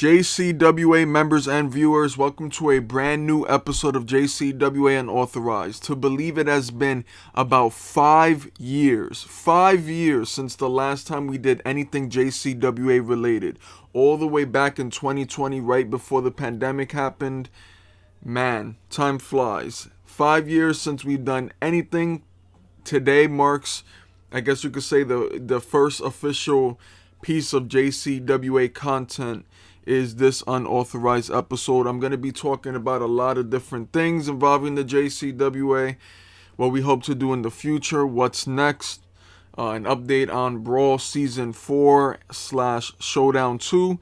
JCWA members and viewers, welcome to a brand new episode of JCWA Unauthorized. To believe it has been about 5 years since the last time we did anything JCWA related, all the way back in 2020, right before the pandemic happened. Man, time flies. 5 years since we've done anything. Today marks, I guess you could say, the first official piece of JCWA content is this unauthorized episode. I'm going to be talking about a lot of different things involving the JCWA, what we hope to do in the future, what's next, an update on Brawl Season 4/Showdown 2,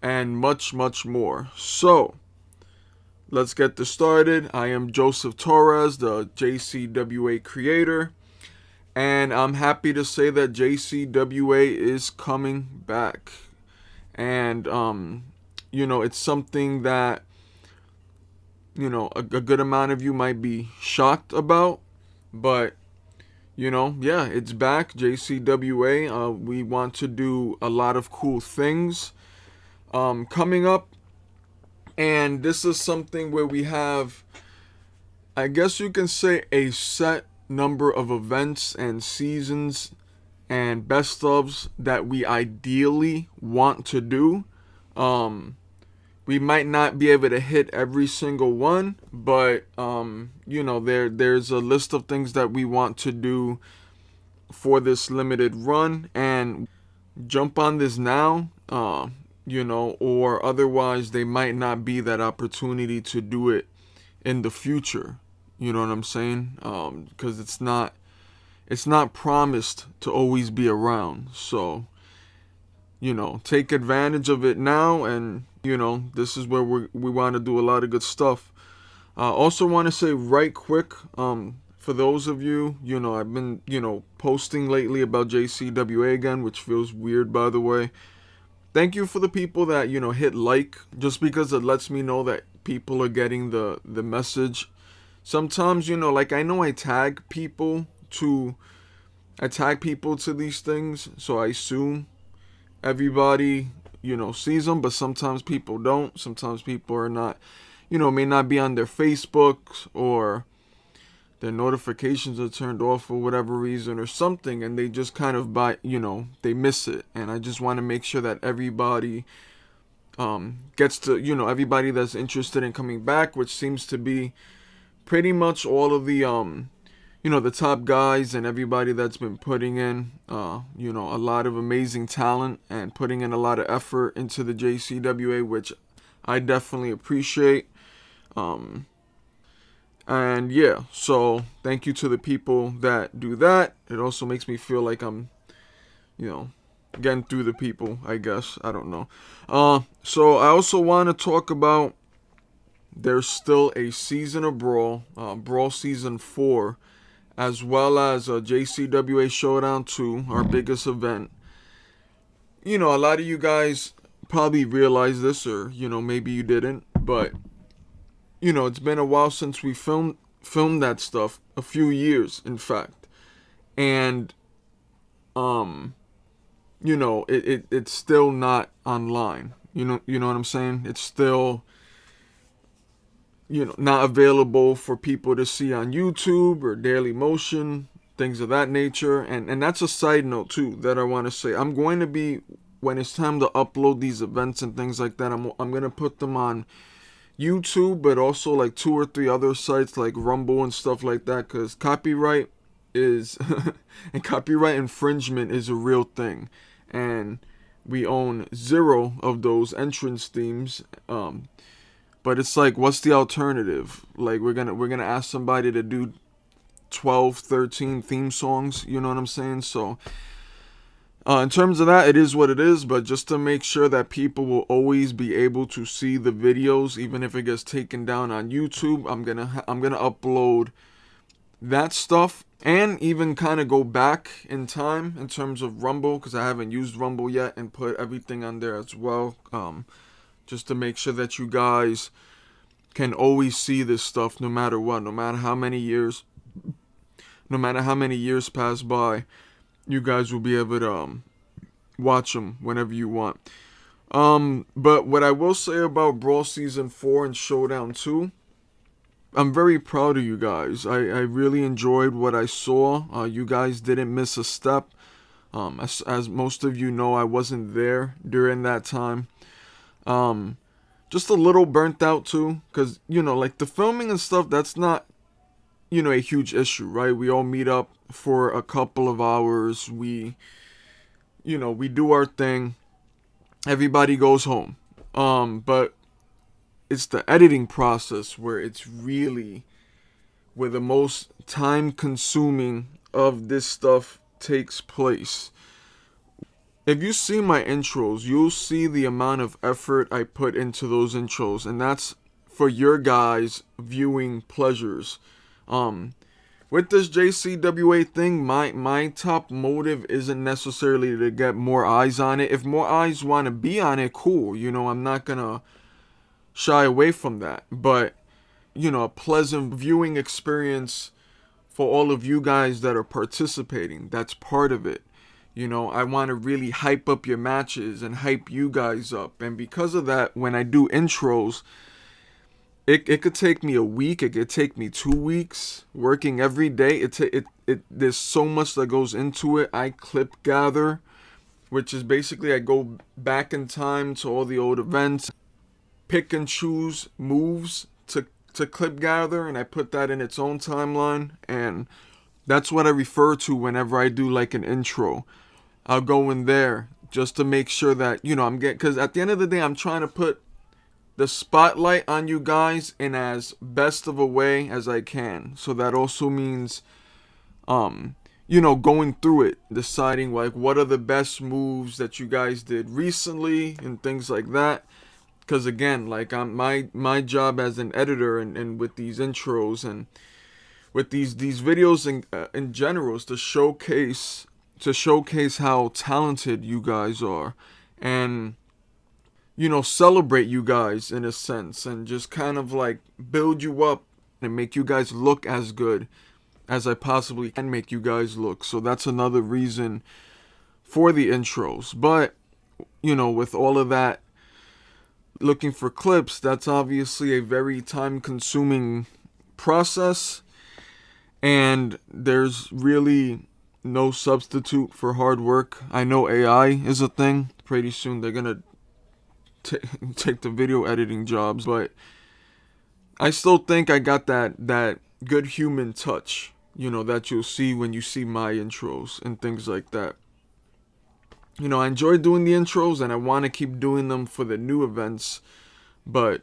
and much, much more. So, let's get this started. I am Joseph Torres, the JCWA creator, and I'm happy to say that JCWA is coming back. And, it's something that, a good amount of you might be shocked about. But, it's back, JCWA. We want to do a lot of cool things coming up. And this is something where we have, I guess you can say, a set number of events and seasons and best ofs that we ideally want to do. We might not be able to hit every single one, but there's a list of things that we want to do for this limited run, and jump on this now, or otherwise they might not be that opportunity to do it in the future. You know what I'm saying? Because it's not promised to always be around. So, take advantage of it now. And, this is where we want to do a lot of good stuff. Also want to say right quick, for those of you, I've been, posting lately about JCWA again, which feels weird, by the way. Thank you for the people that, hit like, just because it lets me know that people are getting the message. Sometimes, I know I tag people to these things, so I assume everybody, sees them, but sometimes people don't. Sometimes people are not, may not be on their Facebooks, or their notifications are turned off for whatever reason or something, and they just kind of they miss it. And I just want to make sure that everybody gets to, everybody that's interested in coming back, which seems to be pretty much all of the the top guys and everybody that's been putting in, a lot of amazing talent and putting in a lot of effort into the JCWA, which I definitely appreciate. And yeah, so thank you to the people that do that. It also makes me feel like I'm, getting through the people, I guess. I don't know. So I also want to talk about, there's still a season of Brawl, Brawl Season 4, as well as JCWA Showdown 2, our biggest event. A lot of you guys probably realize this, or, maybe you didn't, but, it's been a while since we filmed that stuff, a few years, in fact. And, it's still not online. You know what I'm saying? It's still, not available for people to see on YouTube or Daily Motion, things of that nature. And that's a side note too that I want to say. I'm going to be, when it's time to upload these events and things like that, I'm going to put them on YouTube, but also like 2 or 3 other sites like Rumble and stuff like that, because copyright is and copyright infringement is a real thing, and we own 0 of those entrance themes. But it's like, what's the alternative? Like, we're gonna ask somebody to do 12, 13 theme songs, you know what I'm saying? So, in terms of that, it is what it is, but just to make sure that people will always be able to see the videos, even if it gets taken down on YouTube, I'm gonna upload that stuff, and even kind of go back in time in terms of Rumble, because I haven't used Rumble yet, and put everything on there as well. Just to make sure that you guys can always see this stuff no matter what, no matter how many years pass by, you guys will be able to watch them whenever you want. But what I will say about Brawl Season 4 and Showdown 2, I'm very proud of you guys. I really enjoyed what I saw. You guys didn't miss a step. As most of you know, I wasn't there during that time. Um, just a little burnt out too, because, like the filming and stuff, that's not, a huge issue, right? We all meet up for a couple of hours. We do our thing. Everybody goes home. But it's the editing process where it's really where the most time consuming of this stuff takes place. If you see my intros, you'll see the amount of effort I put into those intros, and that's for your guys' viewing pleasures. With this JCWA thing, my top motive isn't necessarily to get more eyes on it. If more eyes want to be on it, cool. I'm not gonna shy away from that. But, a pleasant viewing experience for all of you guys that are participating. That's part of it. I want to really hype up your matches and hype you guys up. And because of that, when I do intros, it could take me a week. It could take me 2 weeks working every day. There's so much that goes into it. I clip gather, which is basically I go back in time to all the old events, pick and choose moves to clip gather, and I put that in its own timeline. And that's what I refer to whenever I do like an intro. I'll go in there just to make sure that, I'm getting, because at the end of the day, I'm trying to put the spotlight on you guys in as best of a way as I can. So that also means, going through it, deciding like what are the best moves that you guys did recently and things like that. Because again, like my job as an editor and with these intros and with these videos in general is to showcase how talented you guys are, and celebrate you guys in a sense, and just kind of like build you up and make you guys look as good as I possibly can make you guys look. So that's another reason for the intros. But with all of that, looking for clips, that's obviously a very time consuming process, and there's really no substitute for hard work. I know AI is a thing. Pretty soon they're gonna take the video editing jobs, but I still think I got that good human touch, that you'll see when you see my intros and things like that. I enjoy doing the intros, and I want to keep doing them for the new events, but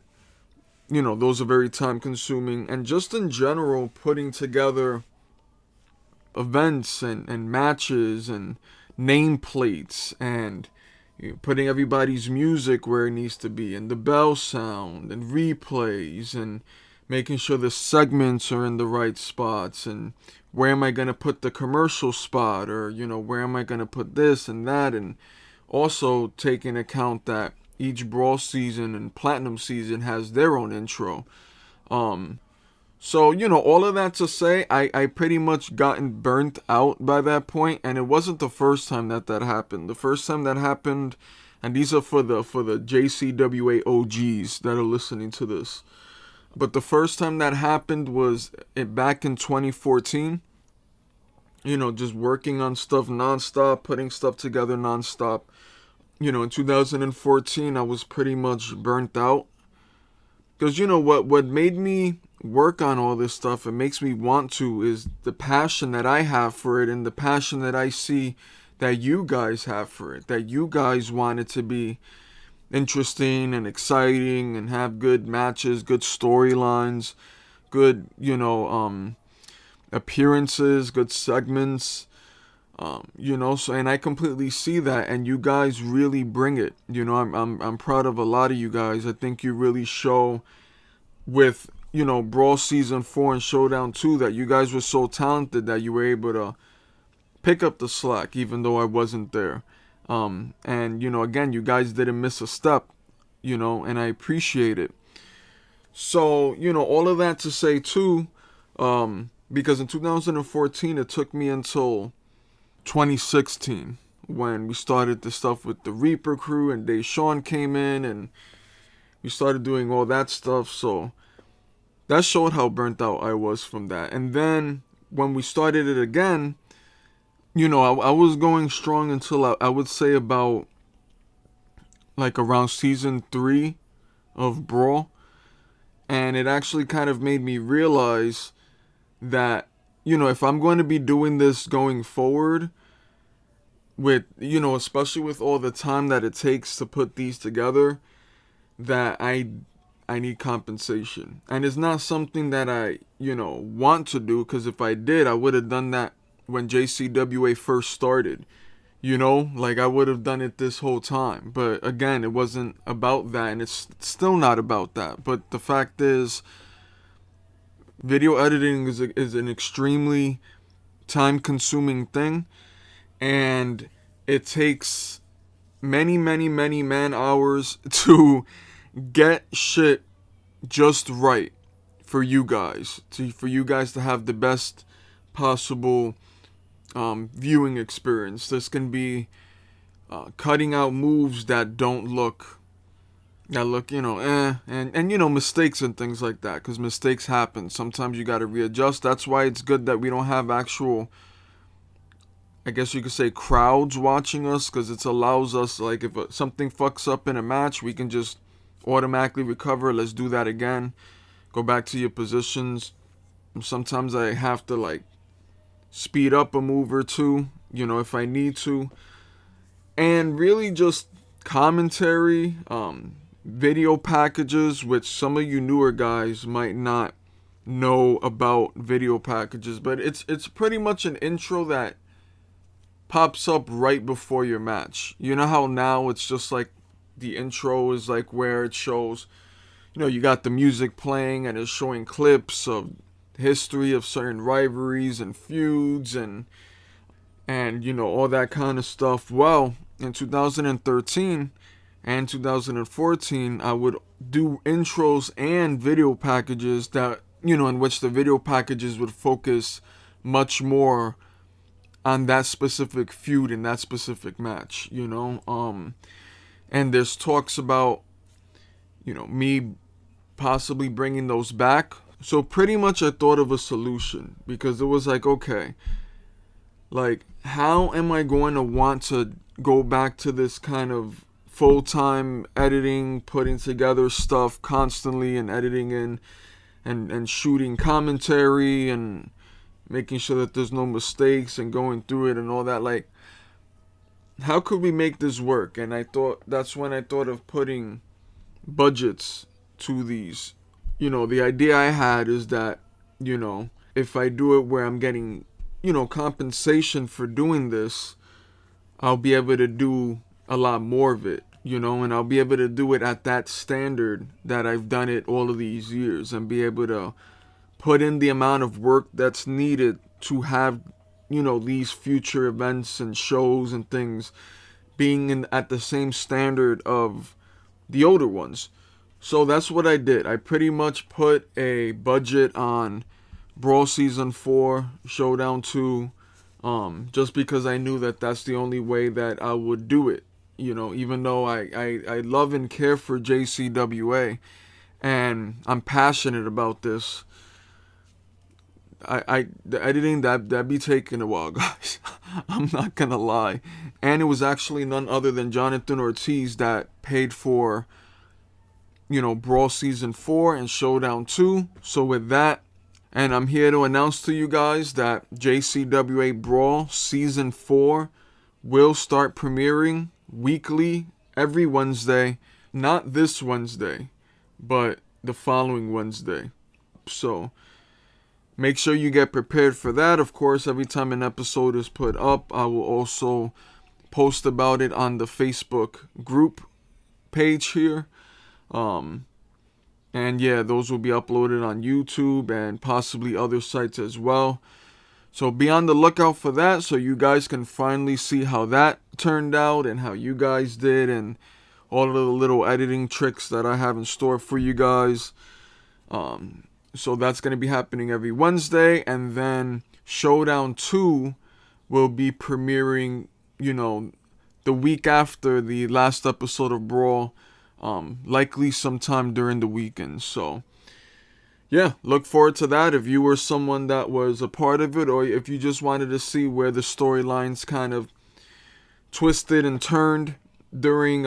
those are very time consuming. And just in general, putting together events and matches and nameplates and putting everybody's music where it needs to be, and the bell sound and replays, and making sure the segments are in the right spots, and where am I going to put the commercial spot, or where am I going to put this and that, and also take into account that each Brawl season and Platinum season has their own intro. So, all of that to say, I pretty much gotten burnt out by that point, and it wasn't the first time that happened. The first time that happened, and these are for the JCWA OGs that are listening to this, but the first time that happened was back in 2014. Just working on stuff nonstop, putting stuff together nonstop. In 2014, I was pretty much burnt out. Because what made me work on all this stuff, it makes me want to, is the passion that I have for it, and the passion that I see that you guys have for it, that you guys want it to be interesting and exciting and have good matches, good storylines, good appearances, good segments, so, and I completely see that, and you guys really bring it. I'm proud of a lot of you guys. I think you really show with Brawl Season 4 and Showdown 2 that you guys were so talented that you were able to pick up the slack even though I wasn't there. And again, you guys didn't miss a step, and I appreciate it. So, all of that to say too, because in 2014 it took me until 2016 when we started the stuff with the Reaper crew and Deshaun came in and we started doing all that stuff. So that showed how burnt out I was from that. And then when we started it again, I was going strong until I would say about like around season 3 of Brawl. And it actually kind of made me realize that, if I'm going to be doing this going forward, with, especially with all the time that it takes to put these together, that I need compensation. And it's not something that I, want to do, because if I did, I would have done that when JCWA first started. Like I would have done it this whole time. But again, it wasn't about that, and it's still not about that. But the fact is, video editing is an extremely time-consuming thing, and it takes many, many, many man hours to get shit just right for you guys, for you guys to have the best possible viewing experience. This can be cutting out moves that don't look, and mistakes and things like that, because mistakes happen. Sometimes you got to readjust. That's why it's good that we don't have actual, I guess you could say, crowds watching us, because it allows us, like, if something fucks up in a match, we can just automatically recover. Let's do that again. Go back to your positions. Sometimes I have to, like, speed up a move or two, if I need to. And really just commentary, video packages, which some of you newer guys might not know about video packages, but it's pretty much an intro that pops up right before your match. You know how now it's just like the intro is like where it shows, you got the music playing and it's showing clips of history of certain rivalries and feuds and all that kind of stuff. Well, in 2013 and 2014, I would do intros and video packages that, in which the video packages would focus much more on that specific feud in that specific match, and there's talks about, me possibly bringing those back. So pretty much I thought of a solution, because it was like, okay, like, how am I going to want to go back to this kind of full-time editing, putting together stuff constantly and editing in and shooting commentary and making sure that there's no mistakes and going through it and all that. Like, how could we make this work? And that's when I thought of putting budgets to these. The idea I had is that, if I do it where I'm getting, compensation for doing this, I'll be able to do a lot more of it, and I'll be able to do it at that standard that I've done it all of these years, and be able to put in the amount of work that's needed to have, these future events and shows and things being at the same standard of the older ones. So that's what I did. I pretty much put a budget on Brawl Season 4, Showdown 2, just because I knew that that's the only way that I would do it. Even though I love and care for JCWA, and I'm passionate about this, I editing that be taking a while, guys. I'm not gonna lie. And it was actually none other than Jonathan Ortiz that paid for, Brawl Season 4 and Showdown 2. So with that, and I'm here to announce to you guys that JCWA Brawl Season 4 will start premiering weekly every Wednesday. Not this Wednesday, but the following Wednesday. So make sure you get prepared for that. Of course, every time an episode is put up, I will also post about it on the Facebook group page here. And yeah, those will be uploaded on YouTube and possibly other sites as well. So be on the lookout for that, so you guys can finally see how that turned out and how you guys did and all of the little editing tricks that I have in store for you guys. So that's going to be happening every Wednesday, and then Showdown 2 will be premiering, the week after the last episode of Brawl, likely sometime during the weekend. So yeah, look forward to that. If you were someone that was a part of it, or if you just wanted to see where the storylines kind of twisted and turned during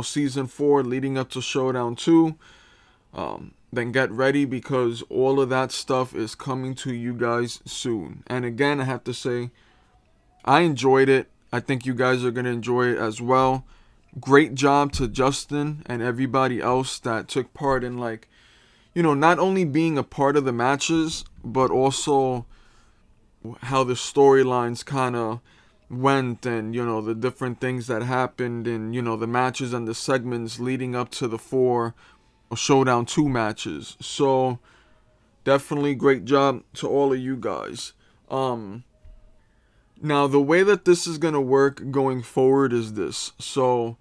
season 4 leading up to Showdown 2, then get ready, because all of that stuff is coming to you guys soon. And again, I have to say, I enjoyed it. I think you guys are going to enjoy it as well. Great job to Justin and everybody else that took part in, like, not only being a part of the matches, but also how the storylines kind of went, and the different things that happened, and the matches and the segments leading up to the 4 Showdown 2 matches. So definitely great job to all of you guys. Now the way that this is going to work going forward is this. So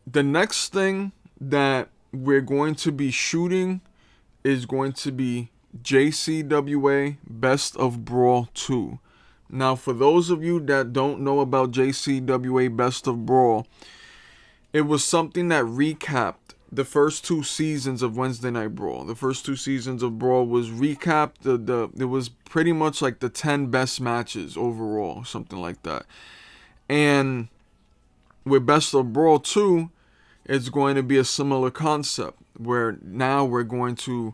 the next thing that we're going to be shooting is going to be JCWA Best of Brawl 2. Now, for those of you that don't know about JCWA Best of Brawl, it was something that recapped the first 2 seasons of Wednesday Night Brawl. The first 2 seasons of Brawl was recapped. It was pretty much like the 10 best matches overall, something like that. And with Best of Brawl 2, it's going to be a similar concept, where now we're going to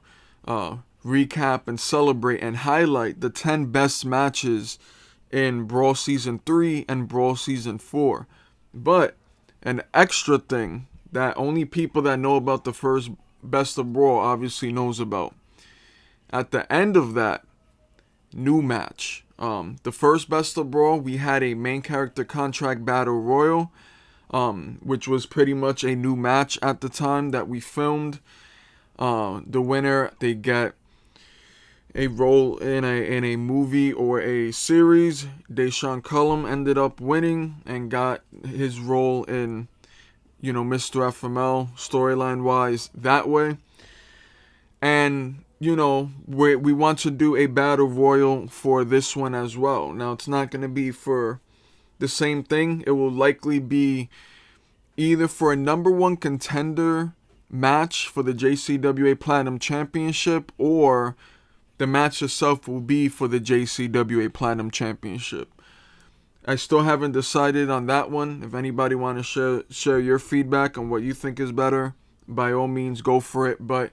recap and celebrate and highlight the 10 best matches in Brawl Season 3 and Brawl Season 4. But an extra thing that only people that know about the first Best of Brawl obviously knows about. At the end of that new match, the first Best of Brawl, we had a main character contract battle royal, which was pretty much a new match at the time that we filmed. The winner, they get a role in a movie or a series. Deshaun Cullum ended up winning and got his role in, Mr. FML, storyline wise, that way. And, we want to do a battle royal for this one as well. Now, it's not going to be for the same thing. It will likely be either for a number 1 contender match for the JCWA Platinum Championship, or the match itself will be for the JCWA Platinum Championship. I still haven't decided on that one. If anybody want to share your feedback on what you think is better, by all means go for it. But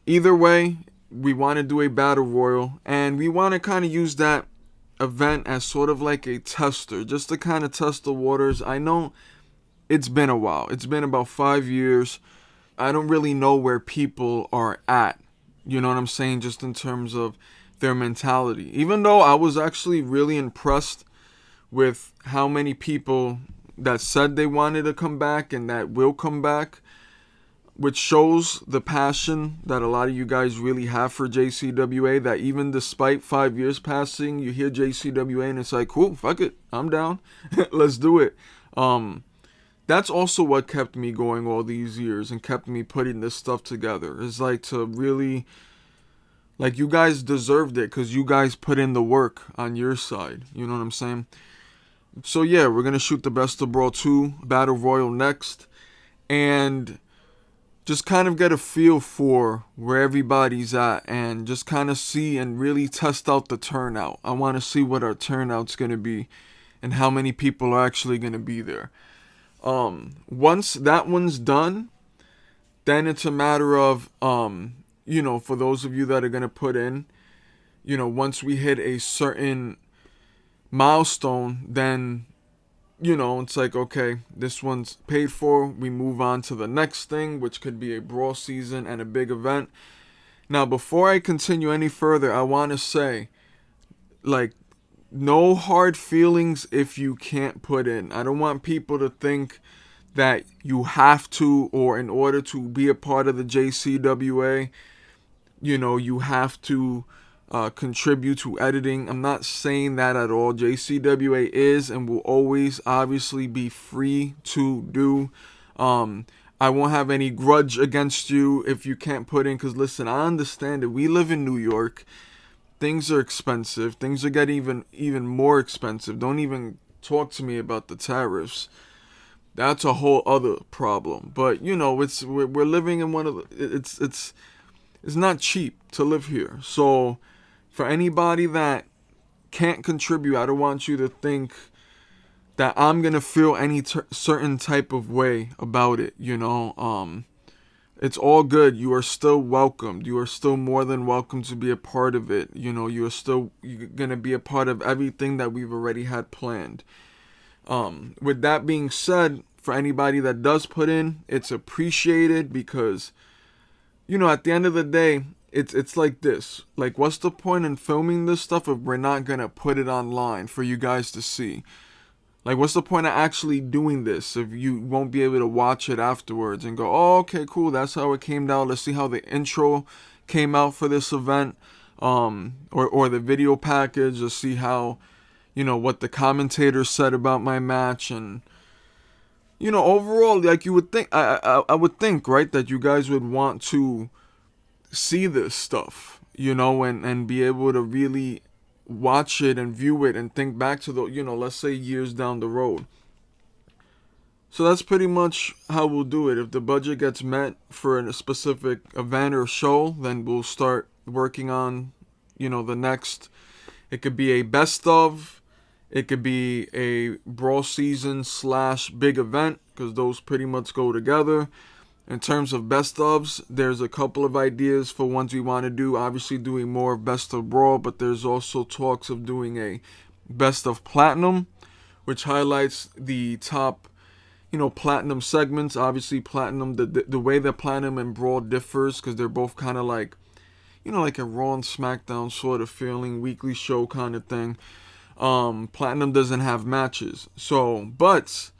either way, we want to do a battle royal, and we want to kind of use that event as sort of like a tester, just to kind of test the waters. I know it's been a while. It's been about 5 years. I don't really know where people are at. You know what I'm saying? Just in terms of their mentality. Even though I was actually really impressed with how many people that said they wanted to come back and that will come back, which shows the passion that a lot of you guys really have for JCWA, that even despite 5 years passing, you hear JCWA and it's like, cool, fuck it, I'm down. Let's do it. That's also what kept me going all these years and kept me putting this stuff together. Is like to really, like, you guys deserved it because you guys put in the work on your side. You know what I'm saying? So yeah, we're going to shoot the Best of Brawl 2 Battle Royal next. And just kind of get a feel for where everybody's at and just kind of see and really test out the turnout. I want to see what our turnout's going to be and how many people are actually going to be there. Once that one's done, then it's a matter of, for those of you that are going to put in, once we hit a certain milestone, then, it's like, okay, this one's paid for. We move on to the next thing, which could be a brawl season and a big event. Now, before I continue any further, I want to say, like, no hard feelings if you can't put in. I don't want people to think that you have to, or in order to be a part of the JCWA, you have to contribute to editing. I'm not saying that at all. JCWA is and will always obviously be free to do. I won't have any grudge against you if you can't put in, because listen, I understand that we live in New York. Things are expensive. Things are getting even more expensive. Don't even talk to me about the tariffs. That's a whole other problem. But we're living in one of it's not cheap to live here. So for anybody that can't contribute, I don't want you to think that I'm gonna feel any certain type of way about it. It's all good. You are still welcomed. You are still more than welcome to be a part of it. You're gonna be a part of everything that we've already had planned. With that being said, for anybody that does put in, it's appreciated because, at the end of the day, it's like this. Like, what's the point in filming this stuff if we're not gonna put it online for you guys to see? Like, what's the point of actually doing this if you won't be able to watch it afterwards and go, oh, okay, cool, that's how it came down. Let's see how the intro came out for this event, or the video package. Let's see how, what the commentators said about my match. And, overall, like, you would think, I would think, right, that you guys would want to see this stuff, and be able to really watch it and view it and think back to the, let's say years down the road. So that's pretty much how we'll do it. If the budget gets met for a specific event or show, then we'll start working on, the next. It could be a best of, it could be a brawl season / big event, because those pretty much go together. In terms of best ofs, there's a couple of ideas for ones we want to do. Obviously doing more of best of brawl, but there's also talks of doing a best of platinum, which highlights the top, platinum segments. Obviously platinum, the way that platinum and brawl differs, because they're both kind of like, like a Raw and SmackDown sort of feeling, weekly show kind of thing. Platinum doesn't have matches. So, but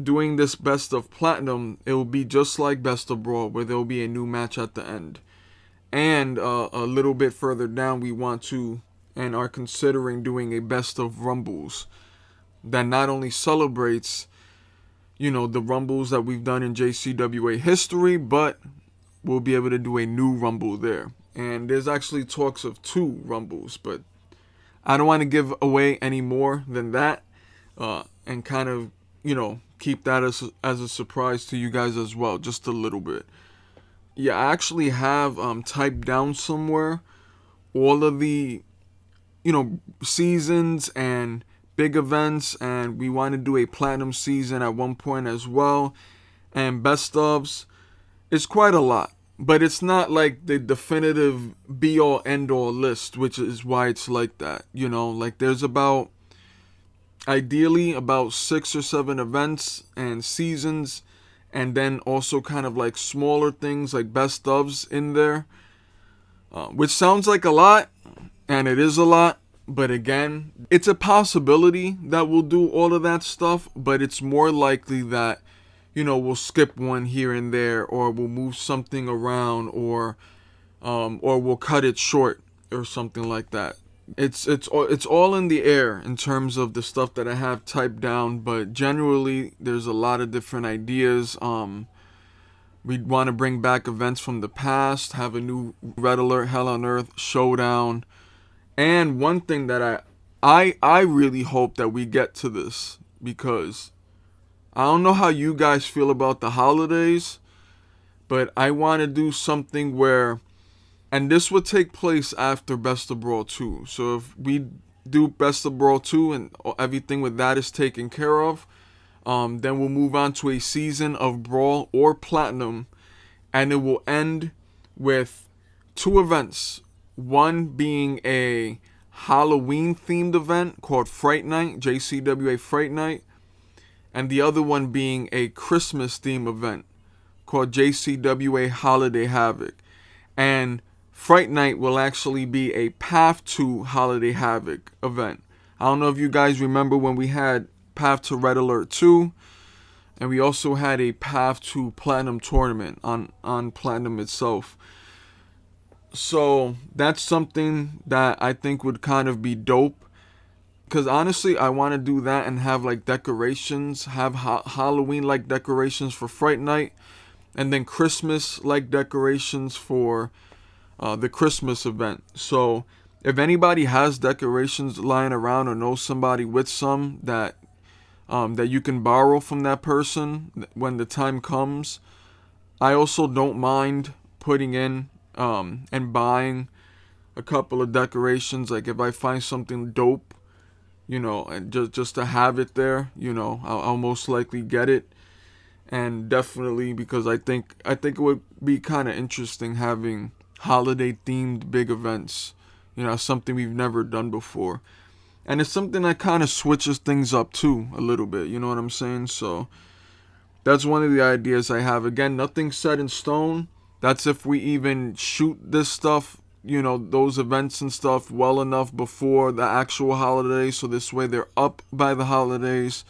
doing this best of platinum, it will be just like best of brawl, where there will be a new match at the end. And a little bit further down, we want to and are considering doing a best of rumbles that not only celebrates, the rumbles that we've done in JCWA history, but we'll be able to do a new rumble there. And there's actually talks of 2 rumbles, but I don't want to give away any more than that, and kind of, keep that as a surprise to you guys as well, just a little bit. Yeah, I actually have typed down somewhere all of the, seasons and big events, and we want to do a platinum season at one point as well, and best ofs. It's quite a lot, but it's not like the definitive be-all end-all list, which is why it's like that. Like, there's ideally about 6 or 7 events and seasons, and then also kind of like smaller things like best ofs in there, which sounds like a lot, and it is a lot. But again, it's a possibility that we'll do all of that stuff, but it's more likely that, we'll skip one here and there, or we'll move something around, or we'll cut it short or something like that. It's all in the air in terms of the stuff that I have typed down, but generally there's a lot of different ideas. We want to bring back events from the past, have a new Red Alert Hell on Earth showdown, and one thing that I really hope that we get to this, because I don't know how you guys feel about the holidays, but I want to do something where, and this would take place after Best of Brawl 2. So if we do Best of Brawl 2 and everything with that is taken care of, then we'll move on to a season of Brawl or Platinum, and it will end with 2 events. One being a Halloween-themed event called Fright Night, JCWA Fright Night, and the other one being a Christmas-themed event called JCWA Holiday Havoc. And Fright Night will actually be a Path to Holiday Havoc event. I don't know if you guys remember when we had Path to Red Alert 2, and we also had a Path to Platinum tournament on Platinum itself. So that's something that I think would kind of be dope, because honestly I want to do that and have like decorations, have Halloween like decorations for Fright Night, and then Christmas like decorations for the Christmas event. So If anybody has decorations lying around or knows somebody with some that you can borrow from that person when the time comes, I also don't mind putting in and buying a couple of decorations. Like if I find something dope, and just to have it there, I'll most likely get it. And definitely because I think it would be kind of interesting having holiday themed big events. Something we've never done before. And it's something that kind of switches things up too a little bit, you know what I'm saying? So that's one of the ideas I have. Again, nothing set in stone. That's if we even shoot this stuff, those events and stuff well enough before the actual holidays. So this way they're up by the holidays.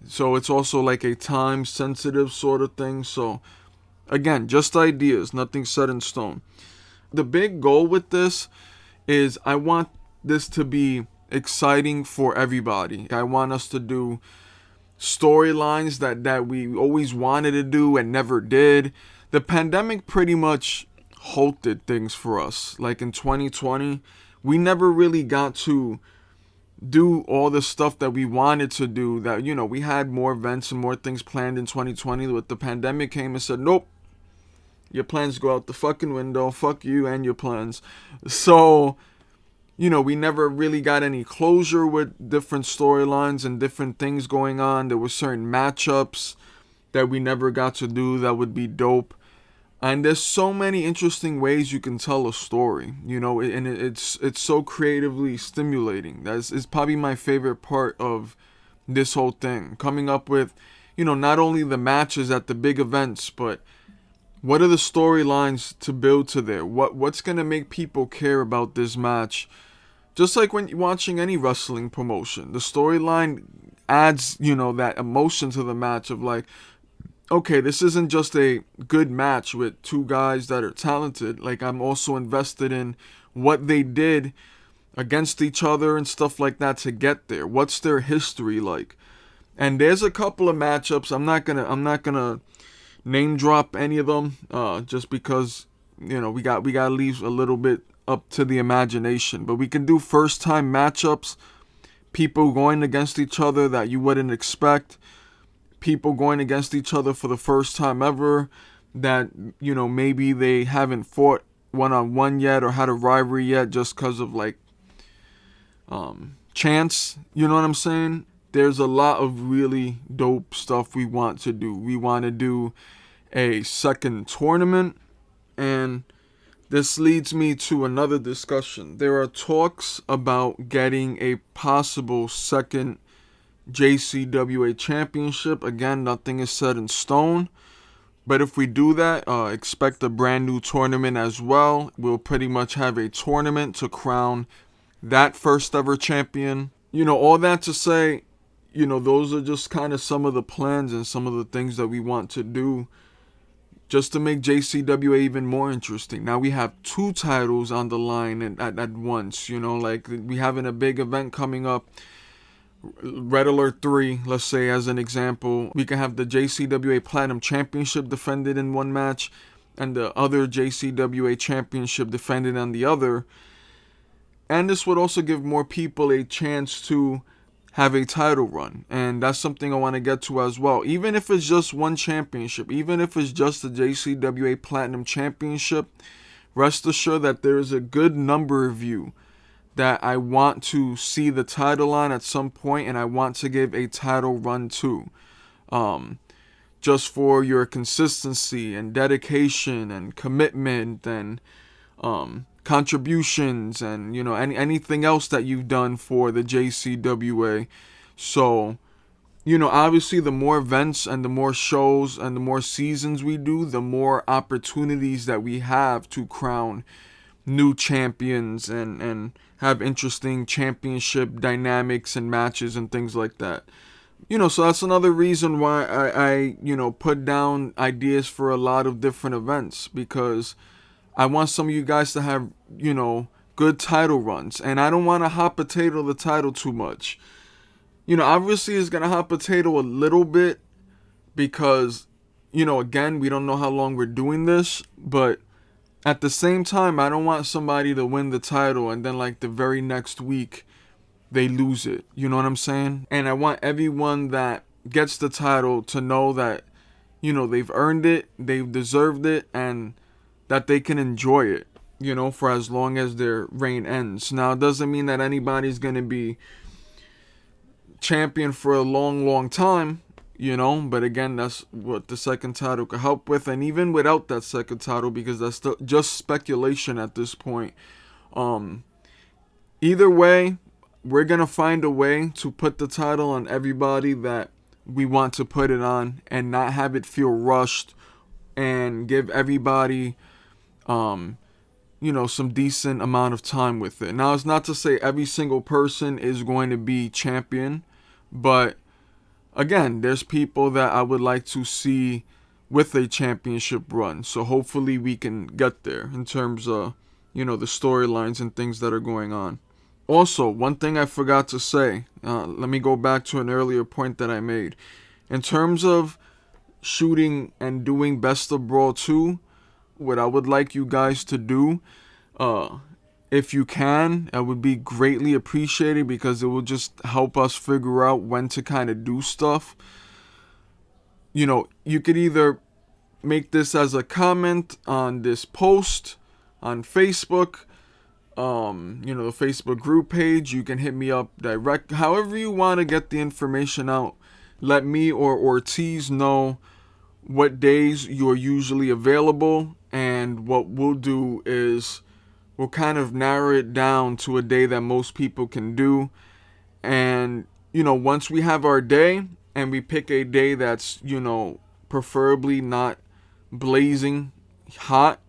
So it's also like a time sensitive sort of thing. So again, just ideas, nothing set in stone. The big goal with this is I want this to be exciting for everybody. I want us to do storylines that we always wanted to do and never did. The pandemic pretty much halted things for us. Like in 2020, we never really got to do all the stuff that we wanted to do. That we had more events and more things planned in 2020, but the pandemic came and said, nope, your plans go out the fucking window. Fuck you and your plans. So we never really got any closure with different storylines and different things going on. There were certain matchups that we never got to do that would be dope. And there's so many interesting ways you can tell a story, and it's so creatively stimulating. It's probably my favorite part of this whole thing. Coming up with, not only the matches at the big events, but what are the storylines to build to there? What's going to make people care about this match? Just like when you're watching any wrestling promotion, the storyline adds, that emotion to the match of like, okay, this isn't just a good match with two guys that are talented. Like, I'm also invested in what they did against each other and stuff like that to get there. What's their history like? And there's a couple of matchups. I'm not gonna name drop any of them, just because we gotta leave a little bit up to the imagination. But we can do first time matchups, people going against each other that you wouldn't expect, people going against each other for the first time ever that maybe they haven't fought one-on-one yet or had a rivalry yet just because of like chance. You know what I'm saying? There's a lot of really dope stuff we want to do. We want to do a second tournament, and this leads me to another discussion. There are talks about getting a possible second JCWA championship. Again, nothing is set in stone, but if we do that, expect a brand new tournament as well. We'll pretty much have a tournament to crown that first ever champion. All that to say, those are just kind of some of the plans and some of the things that we want to do just to make JCWA even more interesting. Now we have two titles on the line at once, like we having a big event coming up, Red Alert 3, let's say as an example. We can have the JCWA Platinum Championship defended in one match and the other JCWA Championship defended on the other. And this would also give more people a chance to have a title run. And that's something I want to get to as well. Even if it's just one championship, even if it's just the JCWA Platinum Championship, rest assured that there is a good number of you that I want to see the title on at some point, and I want to give a title run to. Just for your consistency and dedication and commitment and contributions and anything else that you've done for the JCWA. So obviously the more events and the more shows and the more seasons we do, the more opportunities that we have to crown new champions and have interesting championship dynamics and matches and things like that. So that's another reason why I put down ideas for a lot of different events, because I want some of you guys to have, good title runs. And I don't want to hot potato the title too much. Obviously it's going to hot potato a little bit because, again, we don't know how long we're doing this. But at the same time, I don't want somebody to win the title and then like the very next week they lose it. You know what I'm saying? And I want everyone that gets the title to know that, they've earned it, they've deserved it, and that they can enjoy it, for as long as their reign ends. Now, it doesn't mean that anybody's going to be champion for a long, long time, but again, that's what the second title could help with. And even without that second title, because that's still just speculation at this point, either way, we're going to find a way to put the title on everybody that we want to put it on and not have it feel rushed, and give everybody some decent amount of time with it. Now, it's not to say every single person is going to be champion, but again, there's people that I would like to see with a championship run. So hopefully we can get there in terms of, the storylines and things that are going on. Also, one thing I forgot to say, let me go back to an earlier point that I made. In terms of shooting and doing Best of Brawl 2, what I would like you guys to do, if you can, it would be greatly appreciated, because it will just help us figure out when to kind of do stuff. You could either make this as a comment on this post on Facebook, the Facebook group page. You can hit me up direct. However you want to get the information out, let me or Ortiz know what days you're usually available, and what we'll do is we'll kind of narrow it down to a day that most people can do. And once we have our day and we pick a day that's preferably not blazing hot,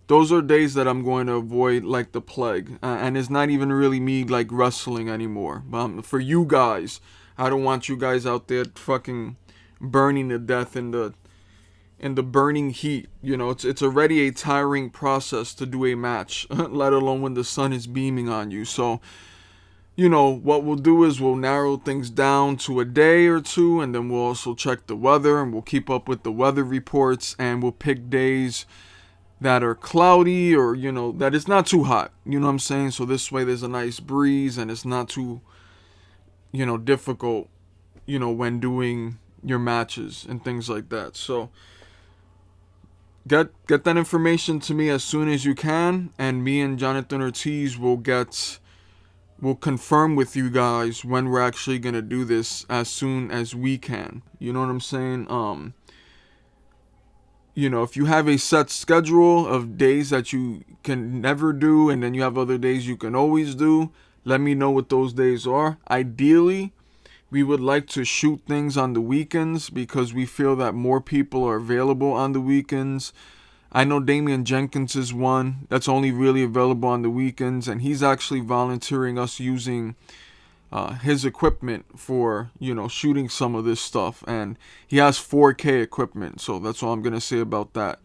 those are days that I'm going to avoid like the plague. And it's not even really me like wrestling anymore. For you guys, I don't want you guys out there fucking burning to death in the burning heat. It's already a tiring process to do a match, let alone when the sun is beaming on you. So, what we'll do is we'll narrow things down to a day or two, and then we'll also check the weather, and we'll keep up with the weather reports, and we'll pick days that are cloudy, or that it's not too hot, you know what I'm saying? So this way there's a nice breeze and it's not too difficult when doing your matches and things like that. So get that information to me as soon as you can, and me and Jonathan Ortiz will confirm with you guys when we're actually gonna do this as soon as we can. You know what I'm saying? If you have a set schedule of days that you can never do, and then you have other days you can always do, let me know what those days are. Ideally, we would like to shoot things on the weekends, because we feel that more people are available on the weekends. I know Damian Jenkins is one that's only really available on the weekends, and he's actually volunteering us using his equipment for shooting some of this stuff, and he has 4K equipment. So that's all I'm gonna say about that.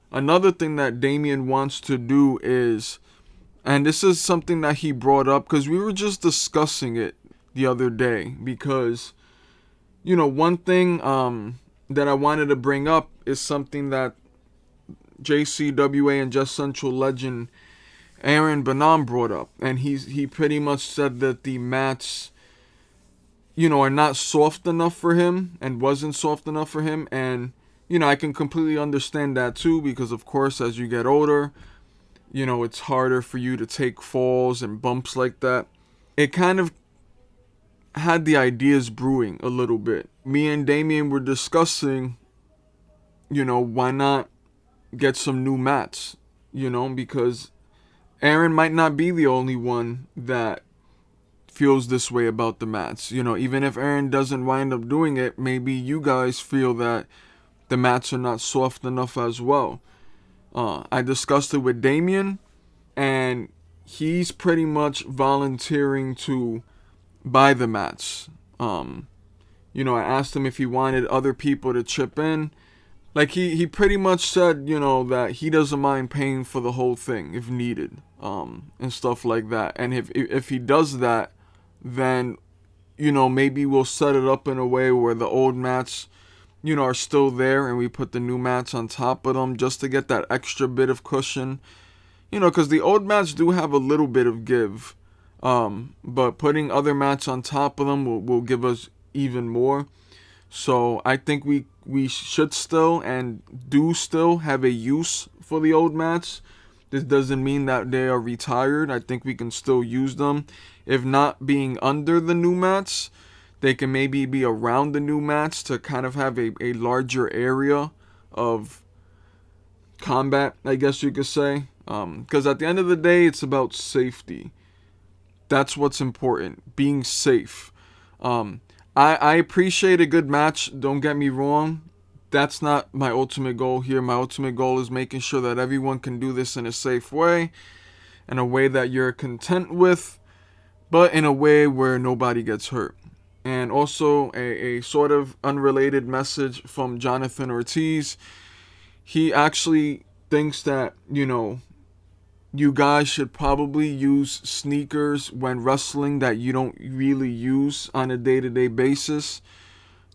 Another thing that Damian wants to do is, and this is something that he brought up because we were just discussing it the other day, because one thing that I wanted to bring up is something that JCWA and Just Central legend Aaron Benham brought up, and he pretty much said that the mats are not soft enough for him, and wasn't soft enough for him. And I can completely understand that too, because of course as you get older, it's harder for you to take falls and bumps like that. It kind of had the ideas brewing a little bit. Me and Damien were discussing, why not get some new mats, because Aaron might not be the only one that feels this way about the mats. Even if Aaron doesn't wind up doing it, maybe you guys feel that the mats are not soft enough as well. I discussed it with Damien, and he's pretty much volunteering to buy the mats. I asked him if he wanted other people to chip in. Like he pretty much said, that he doesn't mind paying for the whole thing if needed, and stuff like that. And if he does that, then, maybe we'll set it up in a way where the old mats, are still there, and we put the new mats on top of them just to get that extra bit of cushion. Because the old mats do have a little bit of give. But putting other mats on top of them will give us even more. So I think we should still and do still have a use for the old mats. This doesn't mean that they are retired. I think we can still use them. If not being under the new mats, they can maybe be around the new mats to kind of have a larger area of combat, I guess you could say. Because at the end of the day, it's about safety. That's what's important, being safe. I appreciate a good match, don't get me wrong. That's not my ultimate goal here. My ultimate goal is making sure that everyone can do this in a safe way, in a way that you're content with, but in a way where nobody gets hurt. And also a sort of unrelated message from Jonathan Ortiz. He actually thinks that, you guys should probably use sneakers when wrestling that you don't really use on a day-to-day basis,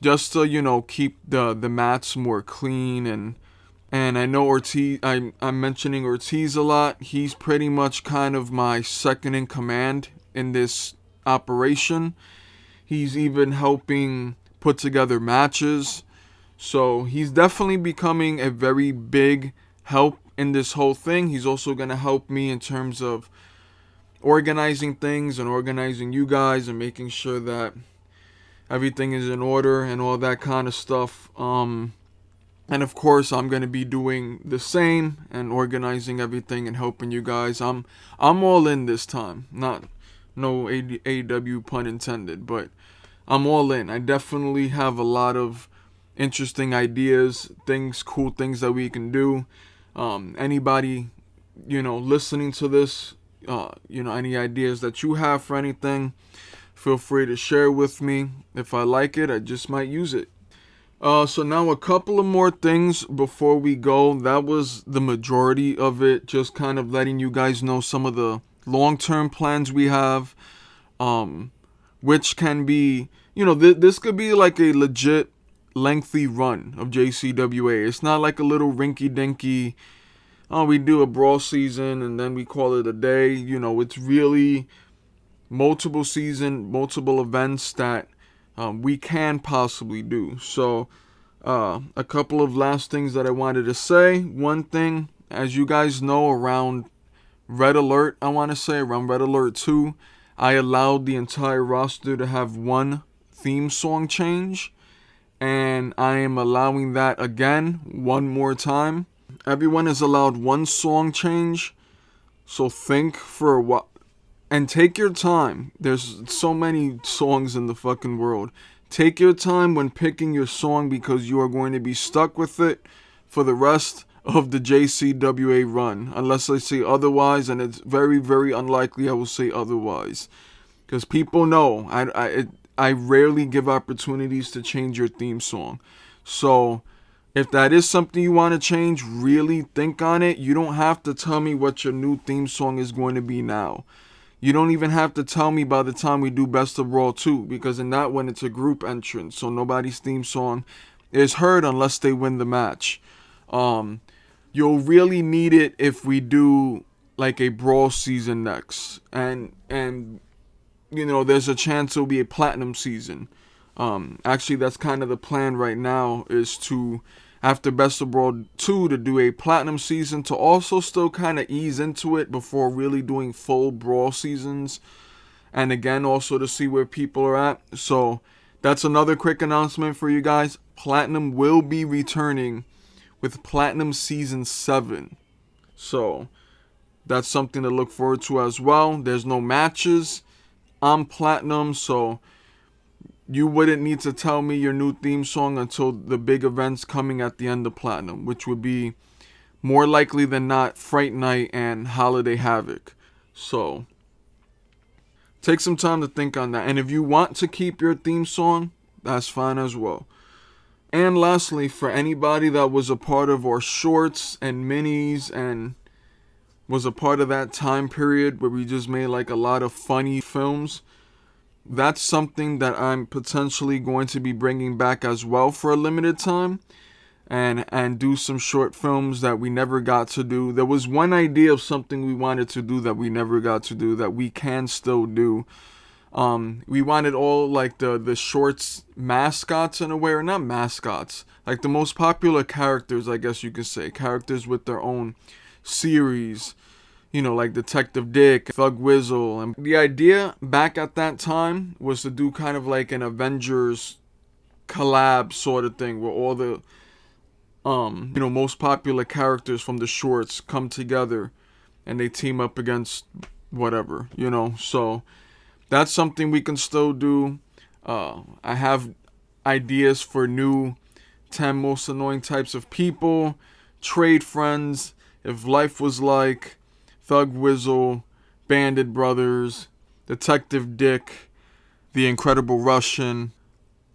just to keep the mats more clean. And I know Ortiz, I'm mentioning Ortiz a lot. He's pretty much kind of my second in command in this operation. He's even helping put together matches, so he's definitely becoming a very big help in this whole thing. He's also going to help me in terms of organizing things and organizing you guys and making sure that everything is in order and all that kind of stuff. And of course, I'm going to be doing the same and organizing everything and helping you guys. I'm all in this time. Not no AW pun intended, but I'm all in. I definitely have a lot of interesting ideas, cool things that we can do. Anybody, listening to this, any ideas that you have for anything, feel free to share with me. If I like it, I just might use it. So now a couple of more things before we go. That was the majority of it, just kind of letting you guys know some of the long-term plans we have, which can be, this could be like a legit lengthy run of JCWA. It's not like a little rinky-dinky, we do a brawl season and then we call it a day. It's really multiple season, multiple events that we can possibly do. So a couple of last things that I wanted to say. One thing, as you guys know, around Red Alert, around Red Alert 2, I allowed the entire roster to have one theme song change. And I am allowing that again one more time. Everyone is allowed one song change. So think for a while. And take your time. There's so many songs in the fucking world. Take your time when picking your song, because you are going to be stuck with it for the rest of the JCWA run. Unless I say otherwise, and it's very, very unlikely I will say otherwise. Because people know I rarely give opportunities to change your theme song. So if that is something you want to change, really think on it. You don't have to tell me what your new theme song is going to be now. You don't even have to tell me by the time we do Best of Brawl 2, because in that one it's a group entrance, so nobody's theme song is heard unless they win the match. You'll really need it if we do like a Brawl season next, and there's a chance it'll be a Platinum season. Actually, that's kind of the plan right now, is to, after Best of Brawl 2, to do a Platinum season, to also still kind of ease into it before really doing full Brawl seasons. And again, also to see where people are at. So that's another quick announcement for you guys. Platinum will be returning with Platinum Season 7. So that's something to look forward to as well. There's no matches on Platinum, so you wouldn't need to tell me your new theme song until the big events coming at the end of Platinum, which would be more likely than not Fright Night and Holiday Havoc. So take some time to think on that. And if you want to keep your theme song, that's fine as well. And lastly, for anybody that was a part of our shorts and minis and was a part of that time period where we just made like a lot of funny films, that's something that I'm potentially going to be bringing back as well for a limited time, and do some short films that we never got to do. There was one idea of something we wanted to do that we never got to do that we can still do. We wanted all like the shorts mascots in a way, or not mascots, like the most popular characters, I guess you could say, characters with their own series, like Detective Dick, Thug Wizzle. And the idea back at that time was to do kind of like an Avengers collab sort of thing, where all the most popular characters from the shorts come together and they team up against whatever, so that's something we can still do. I have ideas for new 10 most annoying types of people, trade friends, if life was like, Thug Wizzle, Bandit Brothers, Detective Dick, The Incredible Russian.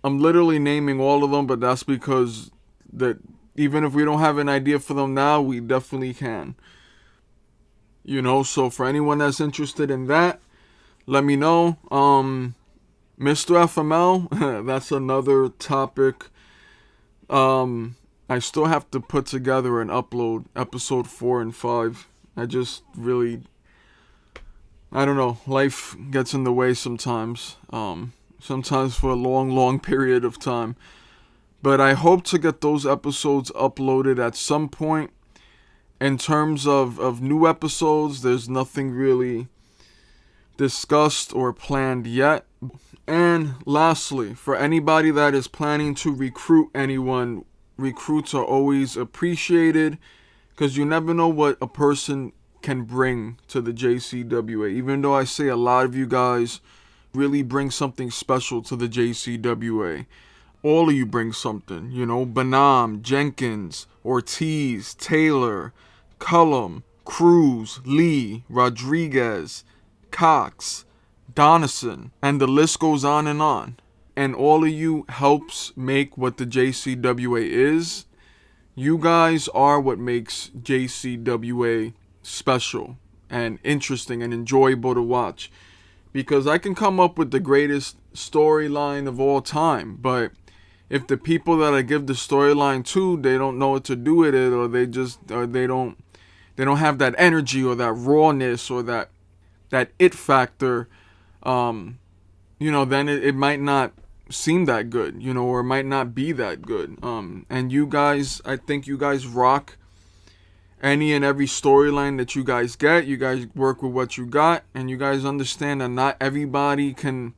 I'm literally naming all of them, but that's because that even if we don't have an idea for them now, we definitely can. So for anyone that's interested in that, let me know. Mr. FML, that's another topic. I still have to put together and upload episode 4 and 5. I just really, I don't know, life gets in the way sometimes. Sometimes for a long period of time. But I hope to get those episodes uploaded at some point. In terms of new episodes, there's nothing really discussed or planned yet. And lastly, for anybody that is planning to recruit anyone, recruits are always appreciated, because you never know what a person can bring to the JCWA. Even though I say a lot of you guys really bring something special to the JCWA. All of you bring something, Banam, Jenkins, Ortiz, Taylor, Cullum, Cruz, Lee, Rodriguez, Cox, Donison, and the list goes on. And all of you helps make what the JCWA is. You guys are what makes JCWA special and interesting and enjoyable to watch. Because I can come up with the greatest storyline of all time, but if the people that I give the storyline to, they don't know what to do with it, or they don't have that energy or that rawness or that it factor, then it might not seem that good, or it might not be that good. And you guys, I think you guys rock any and every storyline that you guys get. You guys work with what you got, and you guys understand that not everybody can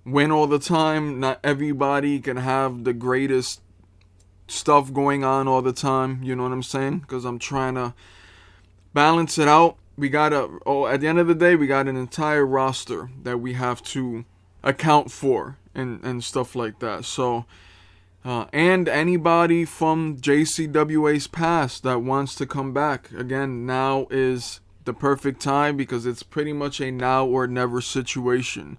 win all the time. Not everybody can have the greatest stuff going on all the time. You know what I'm saying? Because I'm trying to balance it out. At the end of the day, we got an entire roster that we have to account for and stuff like that. So, and anybody from JCWA's past that wants to come back, again, now is the perfect time, because it's pretty much a now or never situation.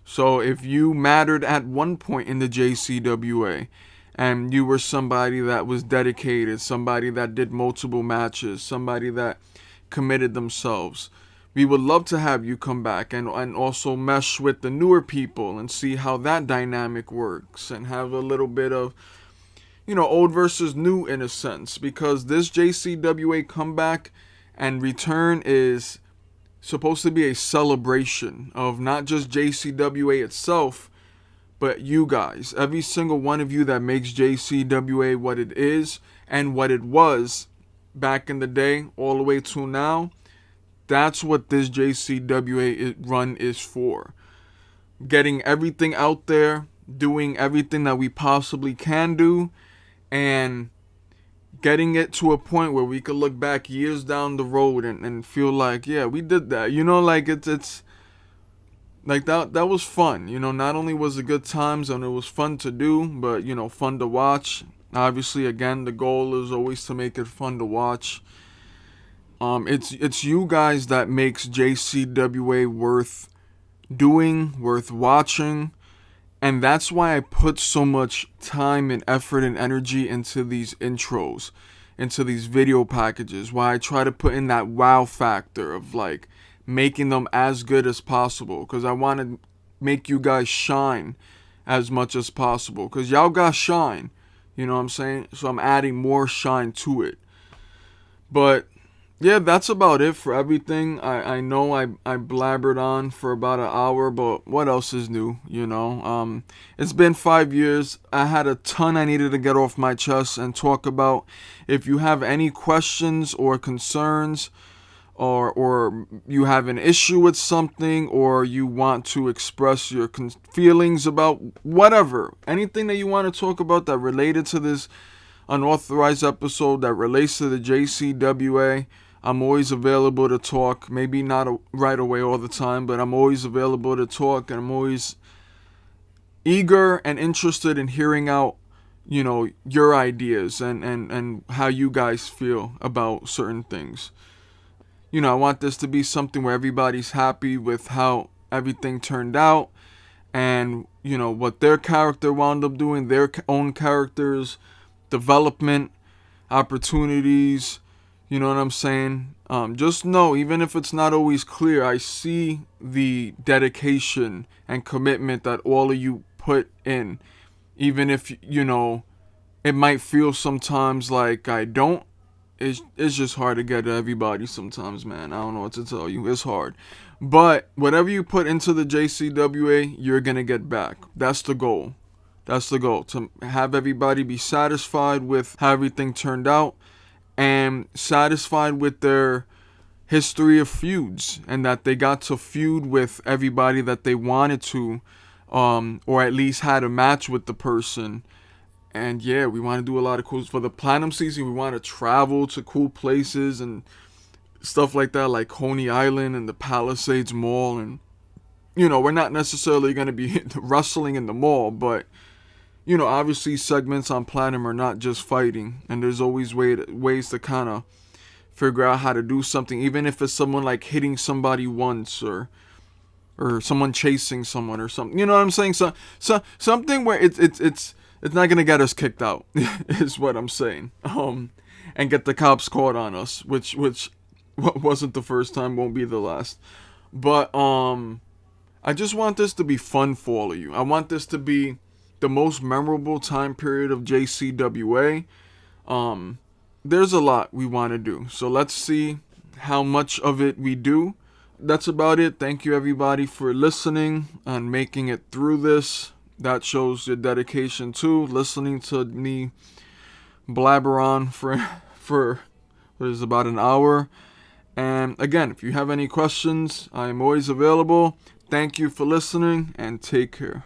So if you mattered at one point in the JCWA, and you were somebody that was dedicated, somebody that did multiple matches, somebody that committed themselves, we would love to have you come back and also mesh with the newer people and see how that dynamic works, and have a little bit of, old versus new in a sense, because this JCWA comeback and return is supposed to be a celebration of not just JCWA itself, but you guys, every single one of you that makes JCWA what it is and what it was back in the day all the way to now. That's what this JCWA run is for. Getting everything out there, doing everything that we possibly can do, and getting it to a point where we could look back years down the road and feel like, yeah, we did that. Like it's like that was fun. Not only was it good times and it was fun to do, but fun to watch. Obviously, again, the goal is always to make it fun to watch. It's you guys that makes JCWA worth doing, worth watching. And that's why I put so much time and effort and energy into these intros, into these video packages, why I try to put in that wow factor of like making them as good as possible. Because I wanted make you guys shine as much as possible. Because y'all got shine. You know what I'm saying? So I'm adding more shine to it. But yeah, that's about it for everything. I know I blabbered on for about an hour, but what else is new, you know? It's been 5 years. I had a ton I needed to get off my chest and talk about. If you have any questions or concerns, or you have an issue with something, or you want to express your feelings about whatever, anything that you want to talk about that related to this unauthorized episode, that relates to the JCWA, I'm always available to talk. Maybe not right away all the time, but I'm always available to talk, and I'm always eager and interested in hearing out, you know, your ideas and how you guys feel about certain things. You know, I want this to be something where everybody's happy with how everything turned out, and, you know, what their character wound up doing, their own characters, development, opportunities. You know what I'm saying? Just know, even if it's not always clear, I see the dedication and commitment that all of you put in. Even if, you know, it might feel sometimes like I don't. It's just hard to get to everybody sometimes, man. I don't know what to tell you. It's hard. But whatever you put into the JCWA, you're going to get back. That's the goal. That's the goal. To have everybody be satisfied with how everything turned out, and satisfied with their history of feuds, and that they got to feud with everybody that they wanted to, or at least had a match with the person. And yeah, we want to do a lot of cool for the platinum season. We want to travel to cool places and stuff like that, like Coney Island and the Palisades Mall. And, you know, we're not necessarily going to be wrestling in the mall, but, you know, obviously segments on platinum are not just fighting, and there's always ways to kind of figure out how to do something, even if it's someone like hitting somebody once, or someone chasing someone or something. You know what I'm saying? So something where it's not gonna get us kicked out, is what I'm saying. And get the cops caught on us, which wasn't the first time, won't be the last. But I just want this to be fun for all of you. I want this to be the most memorable time period of JCWA. There's a lot we want to do, so let's see how much of it we do. That's about it. Thank you, everybody, for listening and making it through this. That shows your dedication too, listening to me blabber on for what is about an hour. And again, if you have any questions, I am always available. Thank you for listening, and take care.